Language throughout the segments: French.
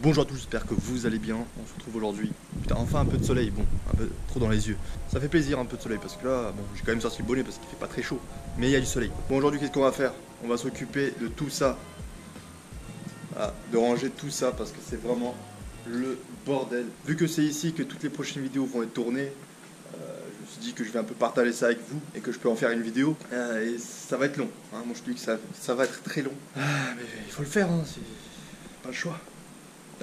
Bonjour à tous, j'espère que vous allez bien. On se retrouve aujourd'hui. Putain, enfin un peu de soleil, bon, un peu trop dans les yeux. Ça fait plaisir un peu de soleil parce que là, bon, j'ai quand même sorti le bonnet parce qu'il fait pas très chaud. Mais il y a du soleil. Bon, aujourd'hui, qu'est-ce qu'on va faire? On va s'occuper de tout ça. Voilà, de ranger tout ça parce que c'est vraiment le bordel. Vu que c'est ici que toutes les prochaines vidéos vont être tournées, je me suis dit que je vais un peu partager ça avec vous et que je peux en faire une vidéo. Et ça va être long. Hein. Moi, je dis que ça va être très long. Mais il faut le faire, hein, c'est pas le choix.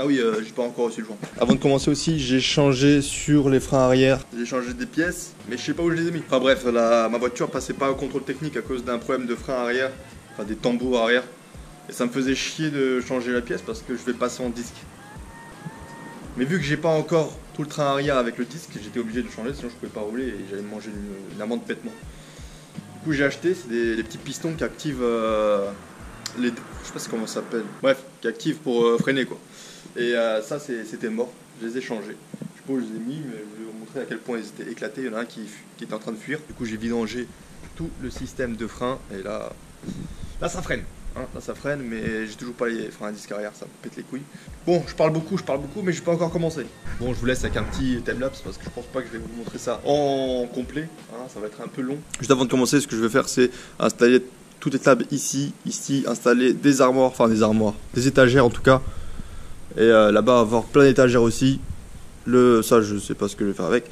Ah oui, j'ai pas encore reçu le joint. Avant de commencer aussi, j'ai changé sur les freins arrière. J'ai changé des pièces, mais je sais pas où je les ai mis. Enfin bref, ma voiture passait pas au contrôle technique à cause d'un problème de frein arrière. Enfin des tambours arrière. Et ça me faisait chier de changer la pièce parce que je vais passer en disque. Mais vu que j'ai pas encore tout le train arrière avec le disque, j'étais obligé de changer, sinon je pouvais pas rouler et j'allais me manger une amende bêtement. Du coup j'ai acheté, c'est des petits pistons qui activent je sais pas comment ça s'appelle. Bref, qui activent pour freiner quoi. Et ça c'était mort, je les ai changés. Je sais pas où je les ai mis, mais je vais vous montrer à quel point ils étaient éclatés. Il y en a un qui était en train de fuir. Du coup j'ai vidangé tout le système de frein et là ça freine. Hein, là ça freine, mais j'ai toujours pas les freins à disque arrière, ça me pète les couilles. Bon, je parle beaucoup, mais j'ai pas encore commencé. Bon, je vous laisse avec un petit timelapse parce que je pense pas que je vais vous montrer ça en complet. Hein, ça va être un peu long. Juste avant de commencer, ce que je vais faire, c'est installer toutes les tables ici, installer des armoires, des étagères en tout cas. Et là-bas, avoir plein d'étagères aussi. Ça, je sais pas ce que je vais faire avec.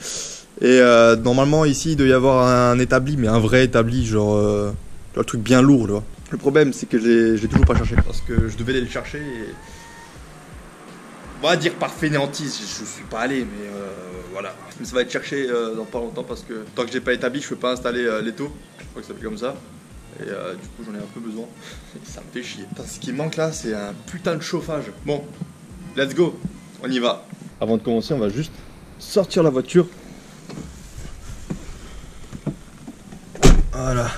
Et normalement, ici, il doit y avoir un établi, mais un vrai établi, genre un truc bien lourd, là. Le problème, c'est que je l'ai toujours pas cherché. Parce que je devais aller le chercher et... On va dire par fainéantise, je suis pas allé, mais voilà. Mais ça va être cherché dans pas longtemps parce que tant que j'ai pas établi, je peux pas installer l'étau. Je crois que ça fait comme ça. Et du coup, j'en ai un peu besoin. Ça me fait chier. Putain, ce qui manque là, c'est un putain de chauffage. Bon, let's go, on y va. Avant de commencer, on va juste sortir la voiture. Voilà.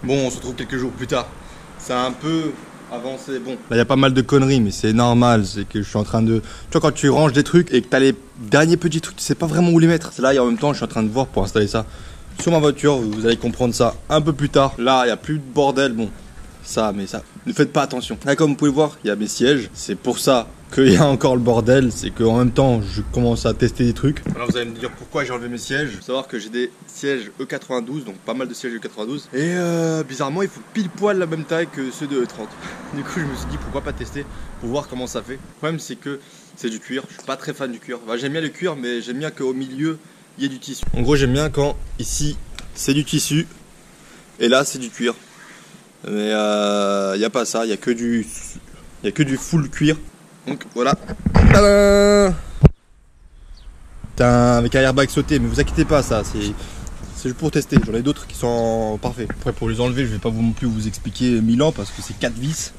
Bon, on se retrouve quelques jours plus tard. Ça a un peu avancé. Bon, là il y a pas mal de conneries, mais c'est normal. C'est que je suis en train de... Tu vois, quand tu ranges des trucs et que tu as les derniers petits trucs, tu sais pas vraiment où les mettre. C'est là et en même temps, je suis en train de voir pour installer ça sur ma voiture. Vous allez comprendre ça un peu plus tard. Là, il n'y a plus de bordel. Bon, ça, ne faites pas attention. Là, comme vous pouvez voir, il y a mes sièges. C'est pour ça qu'il y a encore le bordel, c'est qu'en même temps je commence à tester des trucs. Alors vous allez me dire pourquoi j'ai enlevé mes sièges. Il faut savoir que j'ai des sièges E92, donc pas mal de sièges E92. Et bizarrement, ils font pile poil la même taille que ceux de E30. Du coup, je me suis dit pourquoi pas tester pour voir comment ça fait. Le problème, c'est que c'est du cuir. Je suis pas très fan du cuir. Enfin, j'aime bien le cuir, mais j'aime bien qu'au milieu il y ait du tissu. En gros, j'aime bien quand ici c'est du tissu et là c'est du cuir. Mais il n'y a pas ça, il y a que du full cuir. Donc voilà. Avec un airbag sauté, mais vous inquiétez pas, ça c'est juste pour tester. J'en ai d'autres qui sont parfaits. Après pour les enlever, je vais pas non plus vous expliquer 1000 ans parce que c'est 4 vis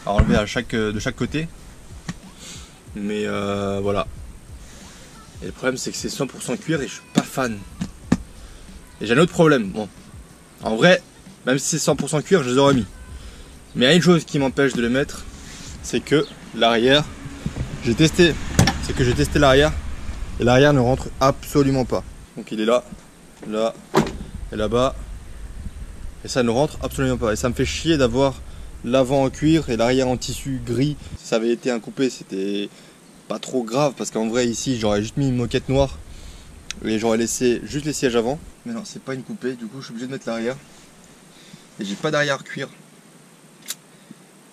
à enlever de chaque côté. Mais voilà. Et le problème c'est que c'est 100% cuir et je suis pas fan. Et j'ai un autre problème. Bon, en vrai, même si c'est 100% cuir, je les aurais mis. Mais il y a une chose qui m'empêche de les mettre, c'est que l'arrière, j'ai testé l'arrière et l'arrière ne rentre absolument pas. Donc il est là, là et là-bas et ça ne rentre absolument pas. Et ça me fait chier d'avoir l'avant en cuir et l'arrière en tissu gris. Si ça avait été un coupé, c'était pas trop grave parce qu'en vrai ici j'aurais juste mis une moquette noire et j'aurais laissé juste les sièges avant. Mais non, c'est pas une coupée, du coup je suis obligé de mettre l'arrière et j'ai pas d'arrière cuir.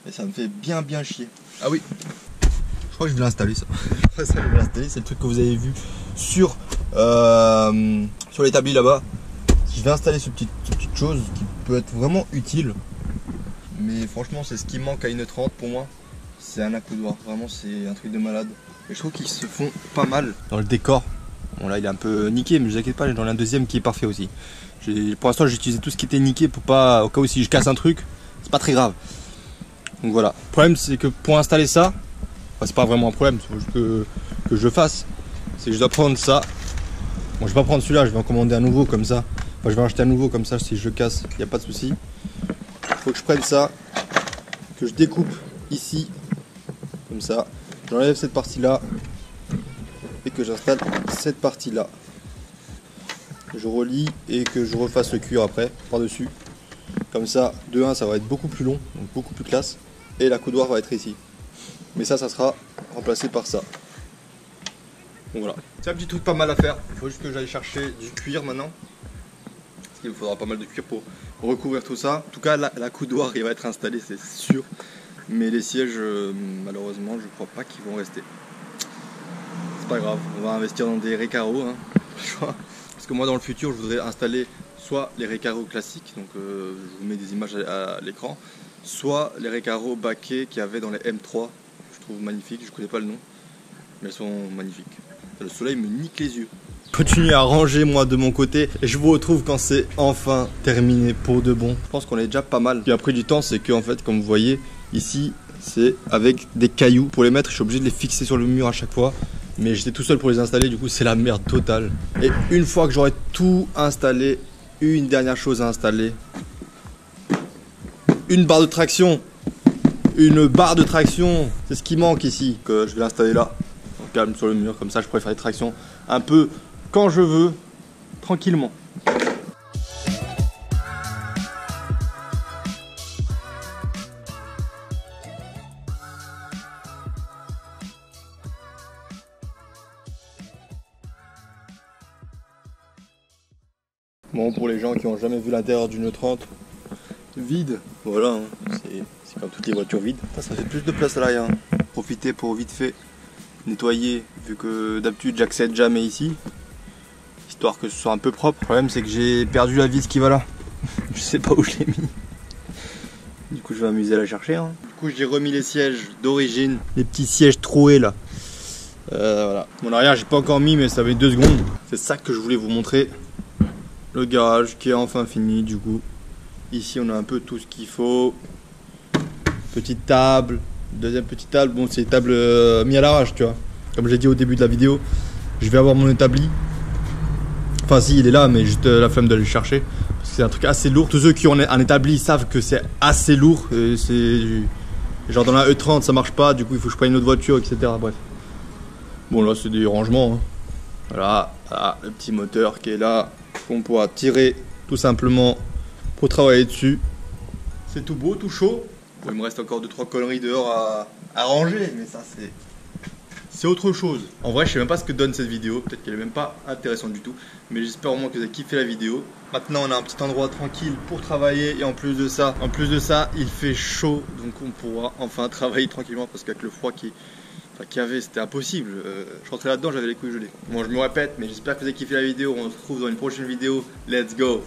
Et ça me fait bien chier. Ah oui, je crois que je vais l'installer ça. C'est le truc que vous avez vu sur l'établi là-bas. Je vais installer cette petite chose qui peut être vraiment utile. Mais franchement c'est ce qui manque à une 30 pour moi. C'est un accoudoir, vraiment c'est un truc de malade. Et je trouve qu'ils se font pas mal dans le décor. Bon là il est un peu niqué, mais je vous inquiète pas, j'en ai un deuxième qui est parfait aussi. Pour l'instant j'ai utilisé tout ce qui était niqué pour pas, au cas où si je casse un truc, c'est pas très grave. Donc voilà. Le problème c'est que pour installer ça, Enfin, c'est pas vraiment un problème, il faut juste que je fasse. C'est que je dois prendre ça. Bon, je vais pas prendre celui-là, je vais en commander un nouveau comme ça. Enfin, je vais en acheter un nouveau comme ça, si je casse, il n'y a pas de souci. Il faut que je prenne ça, que je découpe ici, comme ça. J'enlève cette partie-là et que j'installe cette partie-là. Je relie et que je refasse le cuir après, par-dessus. Comme ça, de 1, ça va être beaucoup plus long, donc beaucoup plus classe. Et la coudoir va être ici. Mais ça sera remplacé par ça. Donc voilà. C'est un petit truc pas mal à faire. Il faut juste que j'aille chercher du cuir maintenant. Parce qu'il me faudra pas mal de cuir pour recouvrir tout ça. En tout cas, la coudoir il va être installée, c'est sûr. Mais les sièges, malheureusement, je crois pas qu'ils vont rester. C'est pas grave, on va investir dans des récaros. Hein. Parce que moi, dans le futur, je voudrais installer soit les récaros classiques, donc je vous mets des images à l'écran, soit les récaros baquets qu'il y avait dans les M3. Je trouve magnifiques, je connais pas le nom, mais elles sont magnifiques. Le soleil me nique les yeux. Je continue à ranger moi de mon côté et je vous retrouve quand c'est enfin terminé pour de bon. Je pense qu'on est déjà pas mal. Ce qui a pris du temps, c'est que en fait, comme vous voyez, ici, c'est avec des cailloux. Pour les mettre, je suis obligé de les fixer sur le mur à chaque fois. Mais j'étais tout seul pour les installer, du coup c'est la merde totale. Et une fois que j'aurai tout installé, une dernière chose à installer. Une barre de traction. Une barre de traction, c'est ce qui manque ici. Que je vais l'installer là, en calme sur le mur, comme ça je pourrais faire des tractions un peu quand je veux, tranquillement. Bon, pour les gens qui n'ont jamais vu l'intérieur d'une 30, vide, voilà, hein. C'est comme toutes les voitures vides. Ça fait plus de place à l'arrière. Profiter pour vite fait nettoyer, vu que d'habitude j'accède jamais ici, histoire que ce soit un peu propre. Le problème c'est que j'ai perdu la vis qui va là. Je sais pas où je l'ai mis. Du coup je vais m'amuser à la chercher. Hein. Du coup j'ai remis les sièges d'origine, les petits sièges troués là. Voilà. Mon arrière j'ai pas encore mis mais ça met 2 secondes. C'est ça que je voulais vous montrer. Le garage qui est enfin fini du coup. Ici on a un peu tout ce qu'il faut. Petite table, deuxième petite table, bon c'est une table mis à l'arrache tu vois. Comme j'ai dit au début de la vidéo, je vais avoir mon établi. Enfin si il est là mais juste la flemme de le chercher. Parce que c'est un truc assez lourd. Tous ceux qui ont un établi savent que c'est assez lourd. C'est genre dans la E30 ça marche pas, du coup il faut que je prenne une autre voiture etc. Bref. Bon là c'est des rangements. Hein. Voilà, le petit moteur qui est là. Qu'on pourra tirer tout simplement pour travailler dessus. C'est tout beau, tout chaud. Bon, il me reste encore 2-3 conneries dehors à ranger, mais ça c'est autre chose. En vrai je sais même pas ce que donne cette vidéo, peut-être qu'elle est même pas intéressante du tout, mais j'espère au moins que vous avez kiffé la vidéo. Maintenant on a un petit endroit tranquille pour travailler et en plus de ça il fait chaud, donc on pourra enfin travailler tranquillement parce qu'avec le froid qu'il y avait, c'était impossible. Je rentrais là-dedans, j'avais les couilles gelées. Bon, je me répète, mais j'espère que vous avez kiffé la vidéo. On se retrouve dans une prochaine vidéo. Let's go!